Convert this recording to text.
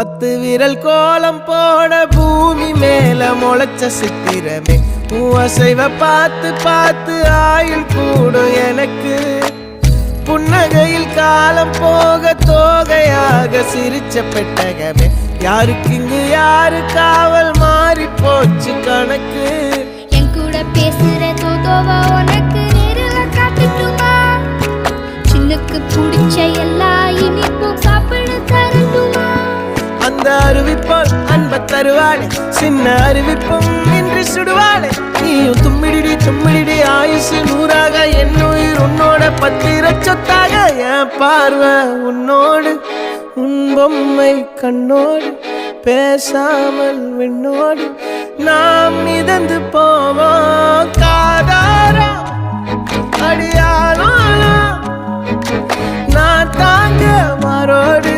10 விரல் கோலம் போட பூமி மேல முளைச்ச சித்திரமே அசைவ பார்த்து பார்த்து ஆயுள் கூடும் எனக்கு புன்னகையில் காலம் போக தோகையாக சிரிச்ச பெட்டகமே யாருக்கு இங்கு யாரு காவல் மாறி போச்சு கணக்கு என் கூட பேசுற தோதோவா உனக்கு நேரில காட்டுட்டுமா சின்னுக்கு பிடிச்ச எல்லா இனிப்பும் சாப்பிட தரட்டுமா அந்த அறிவிப்பால் அன்ப தருவாளே சின்ன அறிவிப்பும் இன்று சுடுவாளே நீயும் தும்மிடி தும்மிடி ஆயுசு 100ஆக என் உயிர் உன்னோட 10 லட்சத்தாக என் பார்வை உன்னோடு உன் பொம்மை கண்ணோடு பேசாமல் விண்ணோடு நாம் மிதந்து போவோம் காதாரா அடியாலும் நான் தாங்க மாறோடு